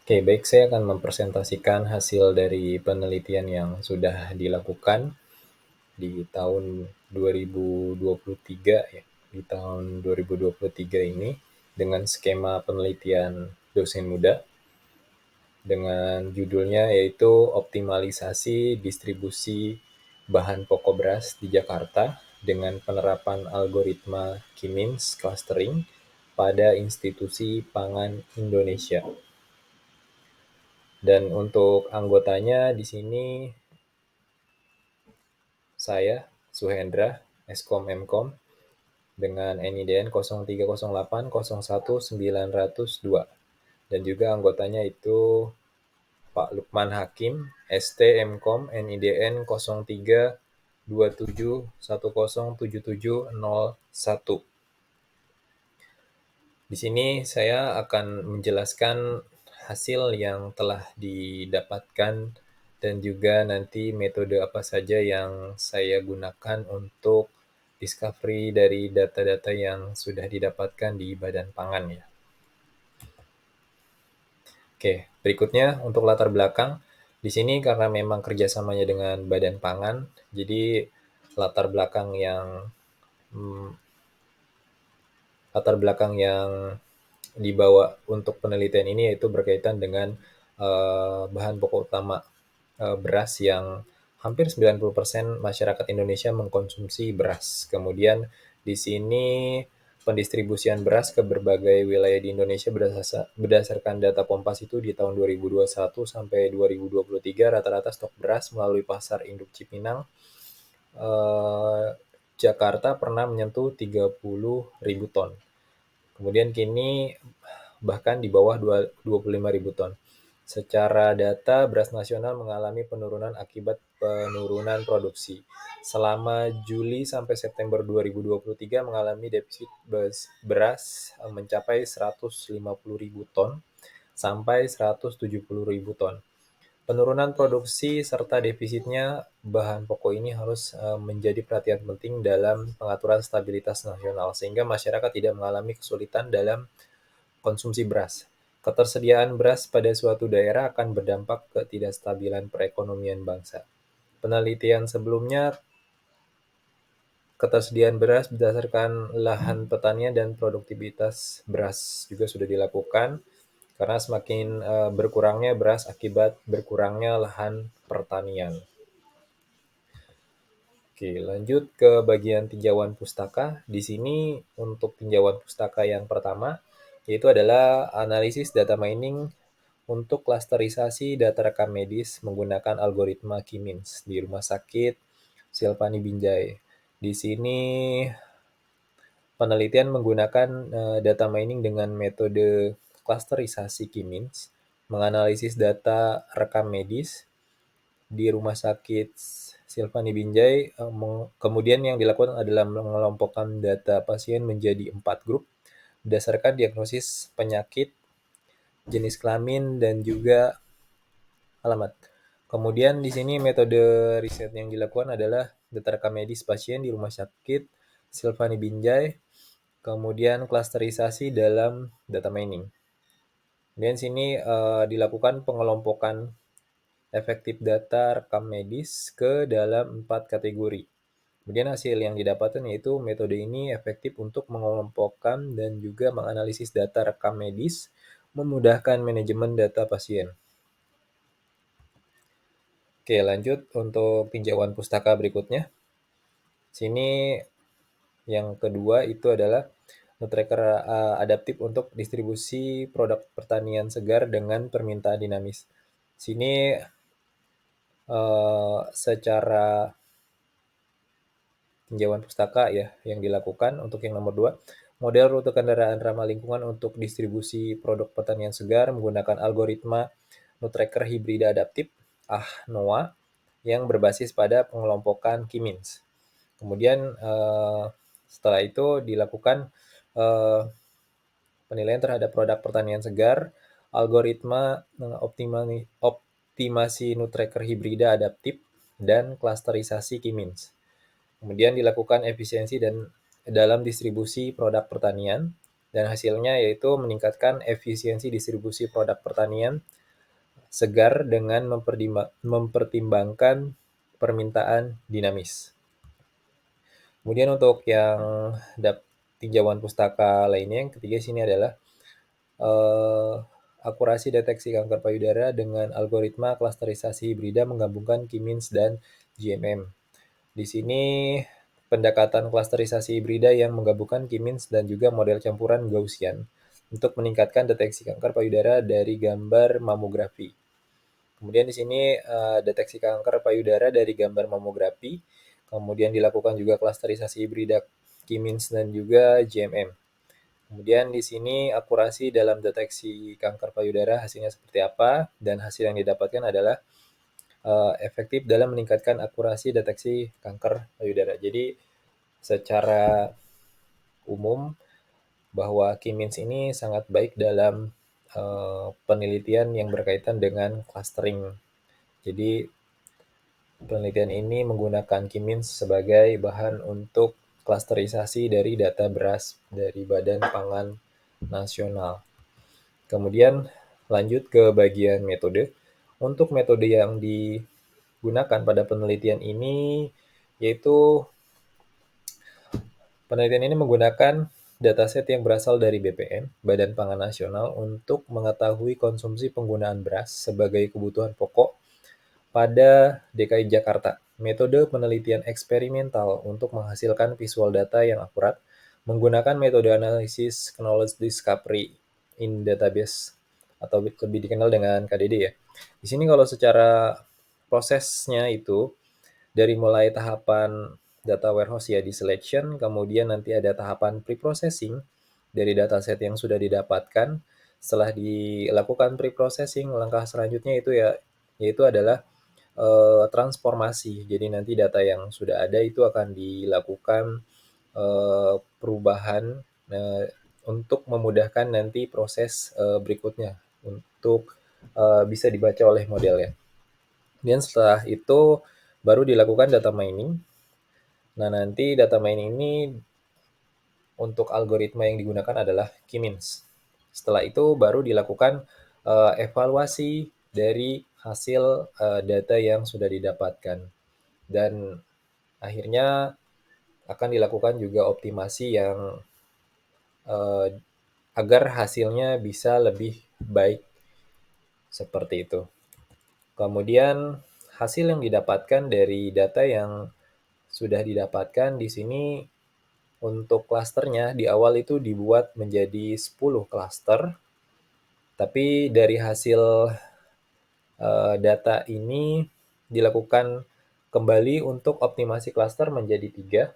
Oke, baik, saya akan mempresentasikan hasil dari penelitian yang sudah dilakukan di tahun 2023 ya, di tahun 2023 ini dengan skema penelitian dosen muda dengan judulnya yaitu optimalisasi distribusi bahan pokok beras di Jakarta dengan penerapan algoritma Kimins clustering pada institusi pangan Indonesia. Dan untuk anggotanya di sini saya Suhendra, Eskom Mkom dengan NIDN 0308019002 dan juga anggotanya itu Pak Lukman Hakim, ST Mkom NIDN 0327107701. Di sini saya akan menjelaskan hasil yang telah didapatkan dan juga nanti metode apa saja yang saya gunakan untuk discovery dari data-data yang sudah didapatkan di Badan Pangan ya. Oke, berikutnya untuk latar belakang. Di sini karena memang kerjasamanya dengan Badan Pangan, jadi latar belakang yang hmm, latar belakang yang dibawa untuk penelitian ini yaitu berkaitan dengan bahan pokok utama beras yang hampir 90% masyarakat Indonesia mengkonsumsi beras. Kemudian di sini pendistribusian beras ke berbagai wilayah di Indonesia berdasarkan data Kompas itu di tahun 2021 sampai 2023 rata-rata stok beras melalui pasar induk Cipinang Jakarta pernah menyentuh 30.000 ton. Kemudian kini bahkan di bawah 25.000 ton. Secara data, beras nasional mengalami penurunan akibat penurunan produksi. Selama Juli sampai September 2023 mengalami defisit beras mencapai 150.000 ton sampai 170.000 ton. Penurunan produksi serta defisitnya bahan pokok ini harus menjadi perhatian penting dalam pengaturan stabilitas nasional sehingga masyarakat tidak mengalami kesulitan dalam konsumsi beras. Ketersediaan beras pada suatu daerah akan berdampak ketidakstabilan perekonomian bangsa. Penelitian sebelumnya, ketersediaan beras berdasarkan lahan pertanian dan produktivitas beras juga sudah dilakukan karena semakin berkurangnya beras akibat berkurangnya lahan pertanian. Oke, lanjut ke bagian tinjauan pustaka. Di sini untuk tinjauan pustaka yang pertama, yaitu adalah analisis data mining untuk klasterisasi data rekam medis menggunakan algoritma Kimins di Rumah Sakit Silvani Binjai. Di sini penelitian menggunakan data mining dengan metode klasterisasi Kimins, menganalisis data rekam medis di Rumah Sakit Silvani Binjai. Kemudian yang dilakukan adalah mengelompokkan data pasien menjadi 4 grup berdasarkan diagnosis penyakit, jenis kelamin, dan juga alamat. Kemudian di sini metode riset yang dilakukan adalah data rekam medis pasien di Rumah Sakit Silvani Binjai, kemudian klasterisasi dalam data mining. Kemudian sini dilakukan pengelompokan efektif data rekam medis ke dalam 4 kategori. Kemudian hasil yang didapatkan yaitu metode ini efektif untuk mengelompokkan dan juga menganalisis data rekam medis, memudahkan manajemen data pasien. Oke, lanjut untuk tinjauan pustaka berikutnya. Sini yang kedua itu adalah tracker adaptif untuk distribusi produk pertanian segar dengan permintaan dinamis. Sini secara tinjauan pustaka ya yang dilakukan untuk yang nomor 2, model rute kendaraan ramah lingkungan untuk distribusi produk pertanian segar menggunakan algoritma Nutracker hibrida adaptif (NOA) yang berbasis pada pengelompokan Kimins. Kemudian setelah itu dilakukan penilaian terhadap produk pertanian segar, algoritma optimasi Nutracker hibrida adaptif, dan klasterisasi Kimins. Kemudian dilakukan efisiensi dan dalam distribusi produk pertanian. Dan hasilnya yaitu meningkatkan efisiensi distribusi produk pertanian segar dengan mempertimbangkan permintaan dinamis. Kemudian untuk yang tinjauan pustaka lainnya, yang ketiga sini adalah eh, akurasi deteksi kanker payudara dengan algoritma klasterisasi hibrida menggabungkan K-means dan GMM. Di sini pendekatan klasterisasi hibrida yang menggabungkan K-means dan juga model campuran Gaussian untuk meningkatkan deteksi kanker payudara dari gambar mamografi. Kemudian di sini deteksi kanker payudara dari gambar mamografi, kemudian dilakukan juga klasterisasi hibrida K-means dan juga GMM. Kemudian di sini akurasi dalam deteksi kanker payudara hasilnya seperti apa, dan hasil yang didapatkan adalah efektif dalam meningkatkan akurasi deteksi kanker payudara. Jadi secara umum bahwa K-means ini sangat baik dalam penelitian yang berkaitan dengan clustering. Jadi penelitian ini menggunakan K-means sebagai bahan untuk klasterisasi dari data beras dari Badan Pangan Nasional. Kemudian lanjut ke bagian metode. Untuk metode yang digunakan pada penelitian ini yaitu penelitian ini menggunakan dataset yang berasal dari BPN, Badan Pangan Nasional, untuk mengetahui konsumsi penggunaan beras sebagai kebutuhan pokok pada DKI Jakarta. Metode penelitian eksperimental untuk menghasilkan visual data yang akurat menggunakan metode analisis knowledge discovery in database atau lebih dikenal dengan KDD ya. Di sini kalau secara prosesnya itu dari mulai tahapan data warehouse ya di selection, kemudian nanti ada tahapan pre-processing dari dataset yang sudah didapatkan. Setelah dilakukan pre-processing, langkah selanjutnya itu ya yaitu adalah transformasi. Jadi nanti data yang sudah ada itu akan dilakukan perubahan untuk memudahkan nanti proses berikutnya untuk bisa dibaca oleh modelnya. Dan setelah itu baru dilakukan data mining. Nah, nanti data mining ini untuk algoritma yang digunakan adalah K-means. Setelah itu baru dilakukan evaluasi dari hasil data yang sudah didapatkan. Dan akhirnya akan dilakukan juga optimasi yang agar hasilnya bisa lebih baik seperti itu. Kemudian hasil yang didapatkan dari data yang sudah didapatkan di sini untuk klasternya di awal itu dibuat menjadi 10 klaster. Tapi dari hasil data ini dilakukan kembali untuk optimasi klaster menjadi 3.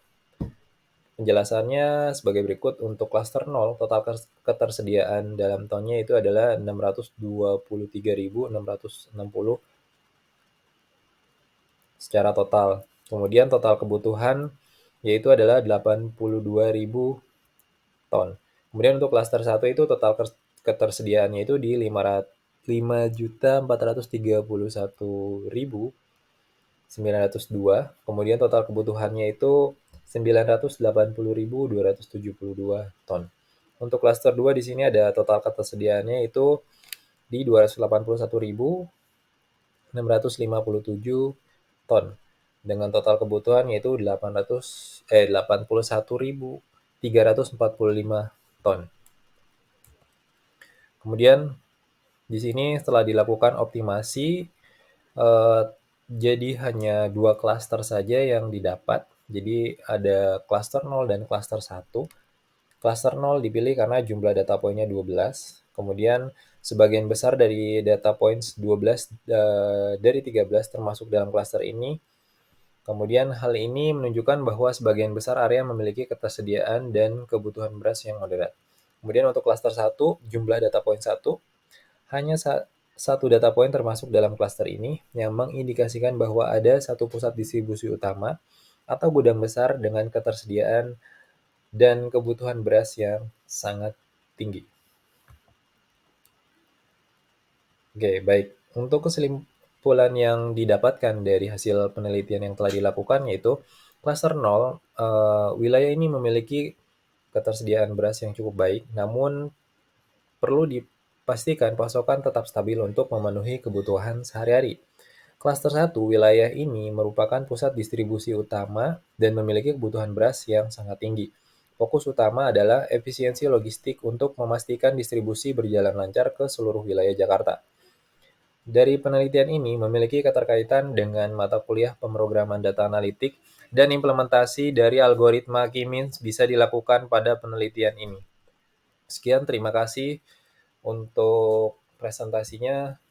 Penjelasannya sebagai berikut. Untuk klaster 0, total ketersediaan dalam tahunnya itu adalah 623.660 secara total. Kemudian total kebutuhan yaitu adalah 82.000 ton. Kemudian untuk klaster 1 itu total ketersediaannya itu di 5.431.902. Kemudian total kebutuhannya itu 980.272 ton. Untuk klaster 2 di sini ada total ketersediaannya itu di 281.657 ton dengan total kebutuhan yaitu 81.345 ton. Kemudian di sini setelah dilakukan optimasi jadi hanya 2 klaster saja yang didapat. Jadi ada klaster 0 dan klaster 1. Klaster 0 dipilih karena jumlah data poinnya 12. Kemudian sebagian besar dari data points 12 dari 13 termasuk dalam klaster ini. Kemudian hal ini menunjukkan bahwa sebagian besar area memiliki ketersediaan dan kebutuhan beras yang moderat. Kemudian untuk klaster 1, jumlah data poin 1, hanya satu data poin termasuk dalam klaster ini yang mengindikasikan bahwa ada satu pusat distribusi utama atau gudang besar dengan ketersediaan dan kebutuhan beras yang sangat tinggi. Oke, baik. Untuk kesimpulan yang didapatkan dari hasil penelitian yang telah dilakukan yaitu klaster 0, wilayah ini memiliki ketersediaan beras yang cukup baik, namun perlu dipastikan pasokan tetap stabil untuk memenuhi kebutuhan sehari-hari. Klaster 1 wilayah ini merupakan pusat distribusi utama dan memiliki kebutuhan beras yang sangat tinggi. Fokus utama adalah efisiensi logistik untuk memastikan distribusi berjalan lancar ke seluruh wilayah Jakarta. Dari penelitian ini memiliki keterkaitan dengan mata kuliah pemrograman data analitik dan implementasi dari algoritma K-means bisa dilakukan pada penelitian ini. Sekian, terima kasih untuk presentasinya.